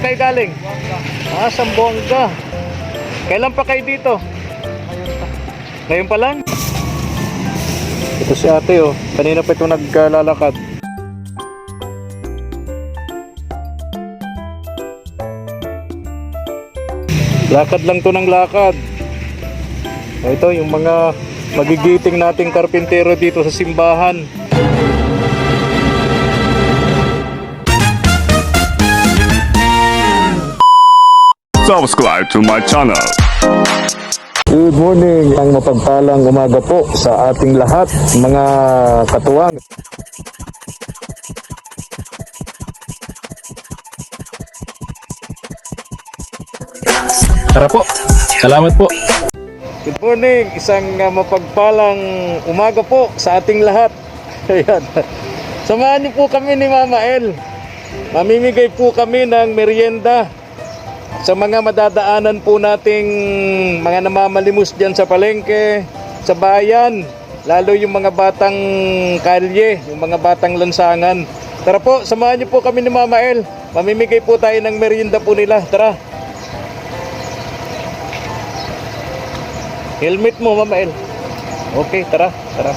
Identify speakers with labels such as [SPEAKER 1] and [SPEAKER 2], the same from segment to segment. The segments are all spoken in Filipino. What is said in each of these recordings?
[SPEAKER 1] kayo galing? Zamboanga. Kailan pa kayo dito? Ngayon pa lang? Ito si ate oh. Kanina pa ito naglalakad. Lakad lang to ng lakad. Ito yung mga magigiting nating karpintero dito sa simbahan.
[SPEAKER 2] Subscribe to my channel.
[SPEAKER 1] Good morning, ang mapagpalang umaga po sa ating lahat, mga katuwang. Tara po, salamat po. Good morning, isang mapagpalang umaga po sa ating lahat. Ayan. Samahan niyo po kami ni Mama El. Mamimigay po kami ng merienda sa mga madadaanan po nating mga namamalimos dyan sa palengke, sa bayan, lalo yung mga batang kalye, yung mga batang lansangan. Tara po, samahan niyo po kami ni Mama El. Mamimigay po tayo ng merienda po nila. Tara. Helmet mo, Mama El. Okay, tara, tara.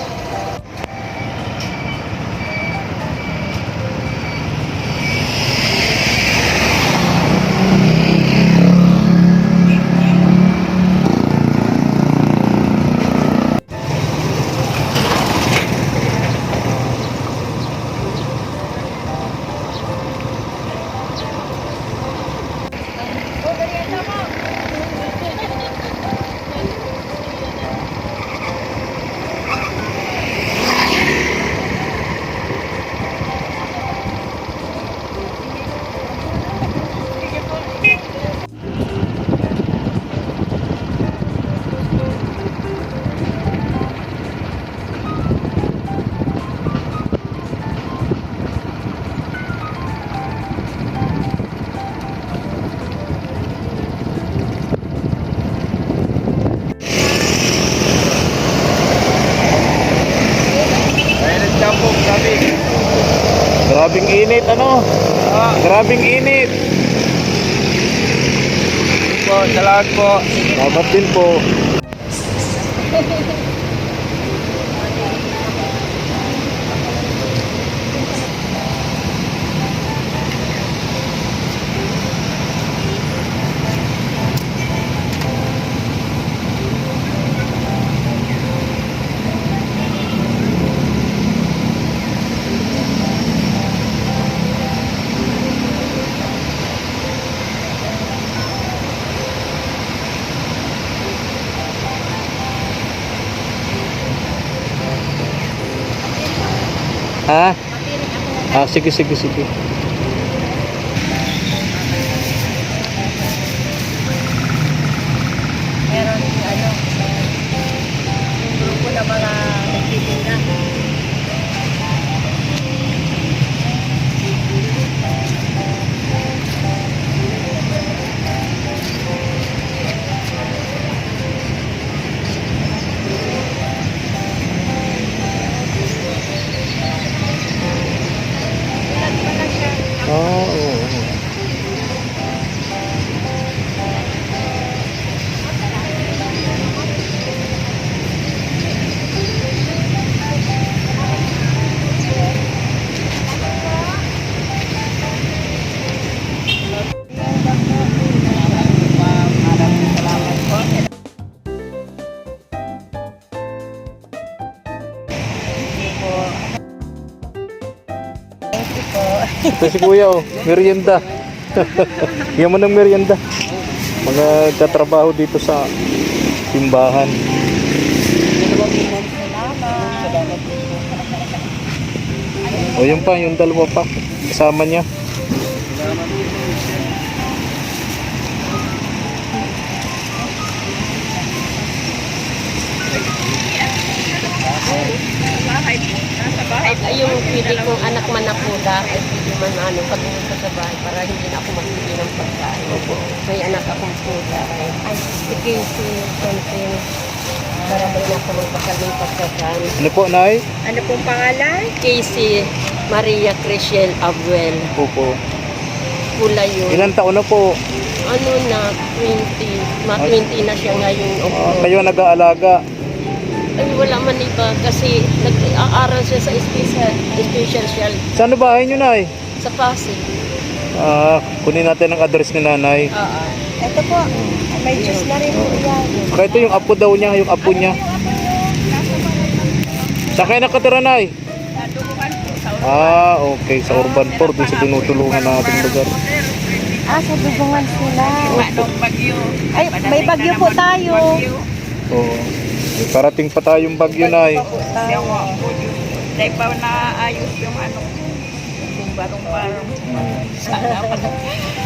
[SPEAKER 1] Grabing init, ano? Grabing init.
[SPEAKER 3] Po, salamat po.
[SPEAKER 1] Salamat din po. Ha? Sige, sige, sige.
[SPEAKER 4] Meron yung grupo na mga nagtitinda.
[SPEAKER 1] Ito si Kuya oh, merienda. Yaman ng merienda. Mga katrabaho dito sa simbahan. O yun pa, yung dalawa pa. Kasama niya.
[SPEAKER 4] Ay, yung pili kong anak man na po dahil pili man pag pumunta sa bahay para hindi na ako magbili ng pagkain. May anak akong po dahil. Ay, sige, something. Para ba na ako magpakaling pagkakaan.
[SPEAKER 1] Ano po, Nay?
[SPEAKER 4] Ano pong pangalan? Casey Maria Crisiel Abuel.
[SPEAKER 1] Opo.
[SPEAKER 4] pula yun.
[SPEAKER 1] Ilan taon na po?
[SPEAKER 4] Ano na, 20. Ma-20 na siya ngayon.
[SPEAKER 1] Kayo nag-aalaga.
[SPEAKER 4] Ay, wala man iba kasi nag-aaral siya sa special
[SPEAKER 1] Saan na bahay nyo, Nay?
[SPEAKER 4] sa Pasig.
[SPEAKER 1] Kunin natin ang address ni Nanay.
[SPEAKER 4] Oo.
[SPEAKER 2] Ito po, may juice na rin po yan.
[SPEAKER 1] Kaya ito yung apo daw niya, yung apo niya. Saan kayo nakatira, Nay? Okay. Sa Urban 4, doon sa tinutulungan natin lugar.
[SPEAKER 2] Sa Dubungan sila. Ay, may bagyo po tayo.
[SPEAKER 1] Oo. May parating pa tayong bagyo, Nay.
[SPEAKER 3] Dahil pa naayos yung ano, yung barong-barong.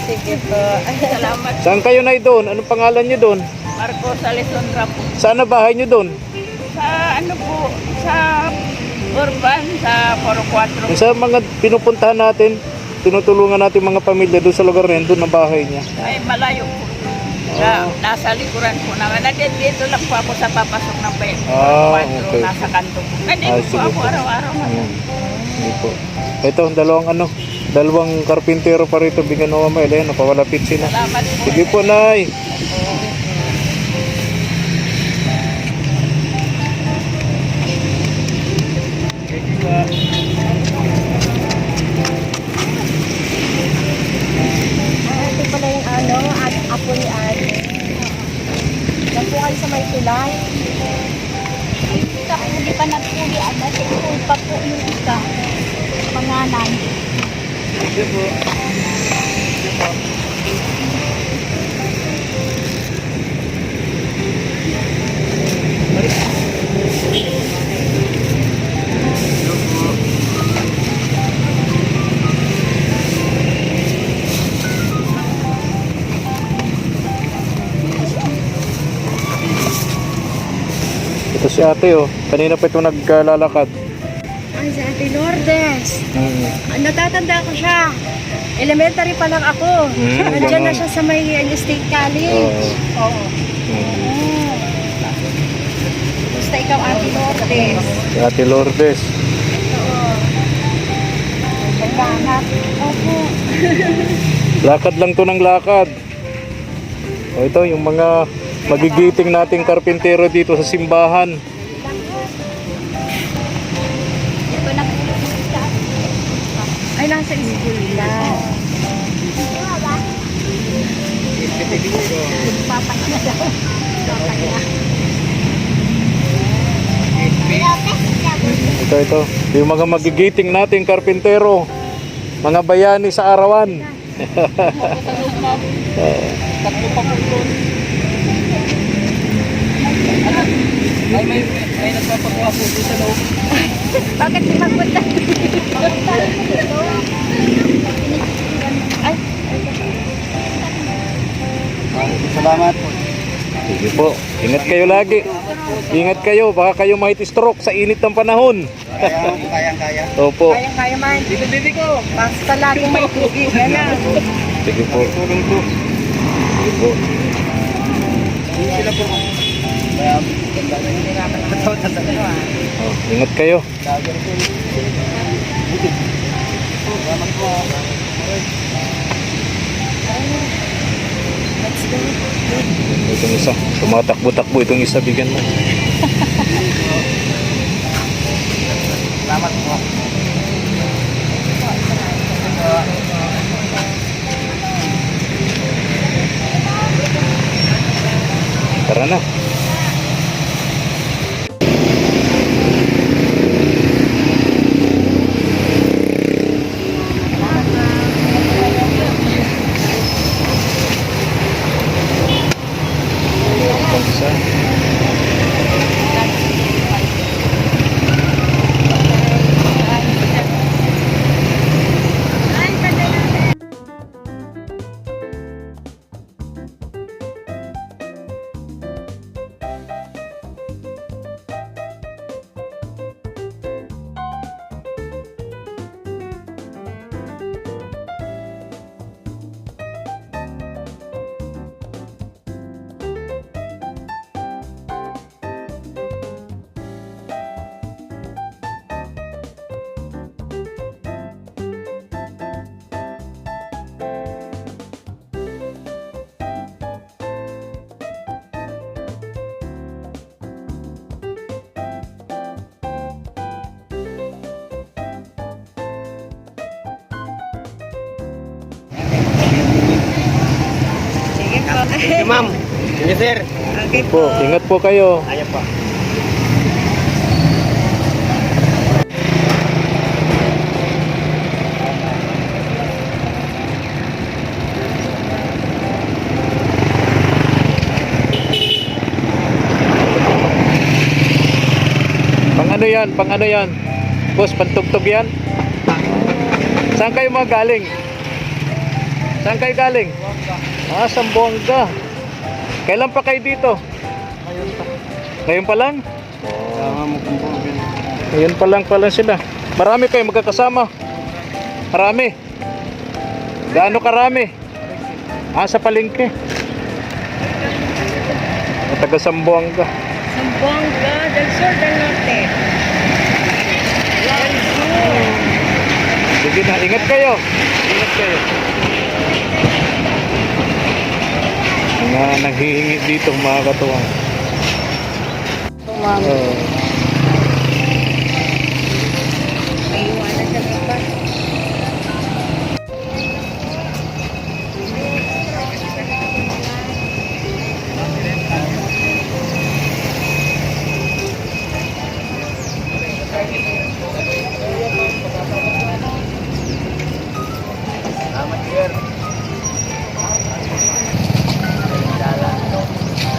[SPEAKER 2] Sige po.
[SPEAKER 3] Salamat.
[SPEAKER 1] Saan kayo, Nay, doon? Anong pangalan niyo doon?
[SPEAKER 3] Marcos Alessandra po.
[SPEAKER 1] Saan na bahay niyo doon?
[SPEAKER 3] Sa ano po, sa Urban, sa 4-4.
[SPEAKER 1] Sa mga pinupuntahan natin, tinutulungan natin mga pamilya doon sa lugar na yun, doon ang bahay niya.
[SPEAKER 3] Ay, malayo po. Nasa likuran po naman. Dito lang po ako sa papasok ng 4-4.
[SPEAKER 1] Okay.
[SPEAKER 3] Nasa kanto po. Nandito po
[SPEAKER 1] sige
[SPEAKER 3] ako
[SPEAKER 1] po.
[SPEAKER 3] araw-araw.
[SPEAKER 1] Hindi po. Ito, dalawang karpintero pa rito, bigyan mo mamaya. Ayan, napawalapit sila.
[SPEAKER 3] Salamat po.
[SPEAKER 1] Sige po, Nay.
[SPEAKER 2] Ito pala yung apo ni Ate. Yan po kayo sa may tulay.
[SPEAKER 5] Hindi pa nagpuli at nag-school pa po yung isa. Pangalan.
[SPEAKER 1] Ito si ate, oh. Kanina pa ito naglalakad.
[SPEAKER 2] Ay, si Ate Lourdes. Natatanda ko siya. Elementary pa lang ako. Nandiyan na
[SPEAKER 1] ganun.
[SPEAKER 2] siya sa may State College. Oo. Basta ikaw, Ate Lourdes.
[SPEAKER 1] Si Ate Lourdes.
[SPEAKER 2] Nagkahanap. Opo.
[SPEAKER 1] Lakad lang to ng lakad. O ito, yung mga magigiting nating karpintero dito sa simbahan.
[SPEAKER 5] Ito na po yung isa.
[SPEAKER 2] Ay, nasa school na.
[SPEAKER 5] Papa niya daw.
[SPEAKER 1] Ito. Yung mga magigiting nating karpintero. Mga bayani sa arawan.
[SPEAKER 3] Tatlo pa po doon. May nagpapagawa po doon sa loob.
[SPEAKER 5] Bakit di magpunta?
[SPEAKER 2] Ay,
[SPEAKER 3] Salamat po.
[SPEAKER 1] Sige po. Ingat kayo lagi. Ingat kayo. Baka kayo might stroke sa init ng panahon.
[SPEAKER 3] Kayang-kaya.
[SPEAKER 1] Opo.
[SPEAKER 2] kaya man.
[SPEAKER 3] Dito, bibi ko.
[SPEAKER 2] Basta lagi may tubig. Yan na.
[SPEAKER 1] Sige po.
[SPEAKER 3] Tulong to.
[SPEAKER 1] Sige po.
[SPEAKER 3] Sila po. Kaya, ganda na yung
[SPEAKER 1] Ingat kayo.
[SPEAKER 3] Salamat po.
[SPEAKER 1] Itong isa. Tumatakbo-takbo itong isa. Bigyan mo.
[SPEAKER 3] Salamat po.
[SPEAKER 1] Tara na. Isa.
[SPEAKER 6] Ma'am. Yes, sir.
[SPEAKER 2] Okay
[SPEAKER 1] Po, ingat po kayo.
[SPEAKER 6] Ayan po.
[SPEAKER 1] Pang ano yan? Pang ano yan? Boss, pantugtog yan? Saan kayo mga galing? Saan kayo galing? Ah, Zamboanga. Kailan pa kayo dito? Ngayon pa lang? Ngayon pa lang pala sila. Marami kayo magkakasama? Marami? Gaano karami? Ah, sa palengke. Taga Zamboanga.
[SPEAKER 2] Zamboanga del Sur del Norte. Del Sur.
[SPEAKER 1] Sige na, ingat kayo. Ingat kayo. Mga naghihingi dito mga katuwang.
[SPEAKER 2] May iwanan ka na ba?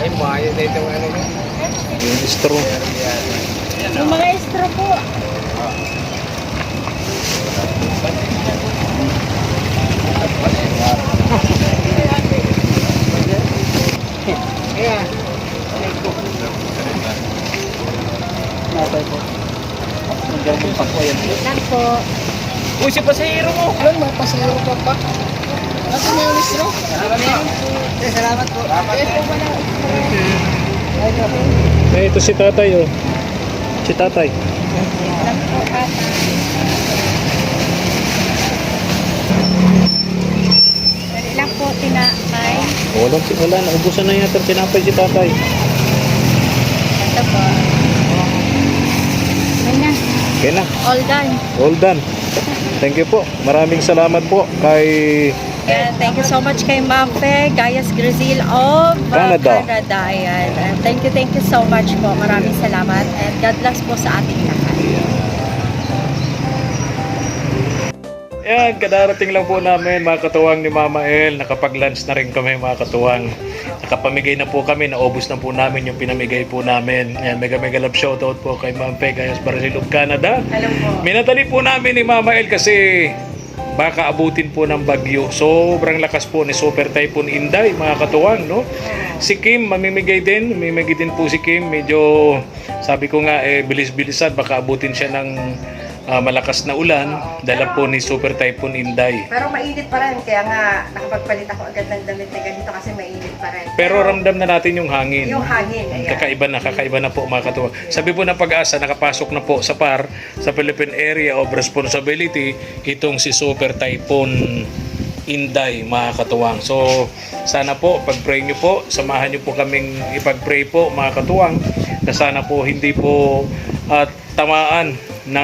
[SPEAKER 6] Ay, maayos na itong ano mo.
[SPEAKER 1] Yung straw.
[SPEAKER 2] Yung mga estro po. Lang po.
[SPEAKER 6] Uy, si pasahero mo.
[SPEAKER 2] Lang, may pasiro pa pa. Ano na yung estro?
[SPEAKER 6] Salamat po.
[SPEAKER 1] Eh, ito si tatay oh. Si tatay.
[SPEAKER 2] Lang po, ata. Dali lang po, tinakay.
[SPEAKER 1] Wala, naubusan na yata tinapay si tatay.
[SPEAKER 2] Ito po. Yan na.
[SPEAKER 1] Okay na,
[SPEAKER 2] All done.
[SPEAKER 1] all done. Thank you po. Maraming salamat po kay
[SPEAKER 2] And thank you so much kay Ma'am Fe, Gayas Grazil of
[SPEAKER 1] Canada.
[SPEAKER 2] Ayan. And thank you so much po. Maraming salamat. And God bless po sa ating lahat.
[SPEAKER 1] Yan, kadarating lang po namin mga katuwang ni Mama El. Nakapag-lunch na rin kami mga katuwang. Nakapamigay na po kami, naubos na po namin yung pinamigay po namin. Yan, mega love shoutout po kay Ma'am Fe, Gayas Brazil of Canada.
[SPEAKER 2] Hello po.
[SPEAKER 1] Minadali po namin ni Mama El kasi baka abutin po ng bagyo. Sobrang lakas po ni Super Typhoon Inday mga katuwang, no? Si Kim mamimigay din po si Kim. Medyo sabi ko nga bilis-bilisan baka abutin siya ng malakas na ulan dala po ni Super Typhoon Inday.
[SPEAKER 2] Pero mainit pa rin. Kaya nga nakapagpalit ako agad ng damit na ganito kasi mainit pa rin.
[SPEAKER 1] Pero ramdam na natin yung hangin.
[SPEAKER 2] Yung hangin. Ayan.
[SPEAKER 1] Kakaiba na po mga katuwang. Sabi po ng Pag-asa, nakapasok na po sa PAR, sa Philippine Area of Responsibility, itong si Super Typhoon Inday mga katuwang. So sana po pag-pray nyo po, samahan nyo po kaming ipag-pray po mga katuwang, na sana po hindi po tamaan na,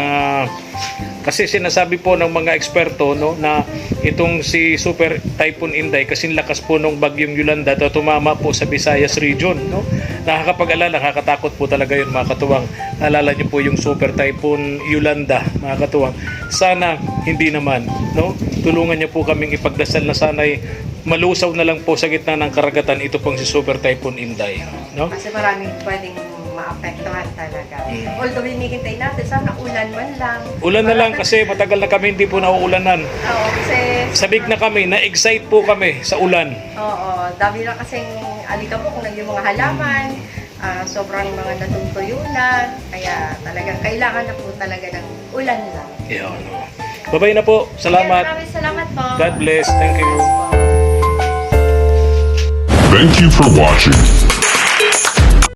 [SPEAKER 1] kasi sinasabi po ng mga eksperto, no, na itong si Super Typhoon Inday kasing lakas po nung bagyong Yolanda at tumama po sa Visayas region, no. Nakakapag-alala, nakakatakot po talaga yun mga katuwang. Naalala niyo po yung Super Typhoon Yolanda mga katuwang. Sana hindi naman, no. Tulungan niyo po kaming ipagdasal na sana'y malusaw na lang po sa gitna ng karagatan ito pong si Super Typhoon Inday, no.
[SPEAKER 2] Kasi maraming pwedeng maapektuhan talaga. Although hinihintay natin, sana ulan man lang.
[SPEAKER 1] Ulan na lang kasi matagal na kami hindi po nauulanan.
[SPEAKER 2] Oo, kasi...
[SPEAKER 1] Sabik na kami, na-excite po kami sa ulan.
[SPEAKER 2] Oo, dami na kasing alikabok na yung mga halaman. Sobrang mga natutuyo na. Kaya talagang kailangan na po talaga ng ulan lang.
[SPEAKER 1] Yan. Bye-bye na po. Salamat.
[SPEAKER 2] Maraming salamat po.
[SPEAKER 1] God bless. Thank you.
[SPEAKER 7] Thank you for watching.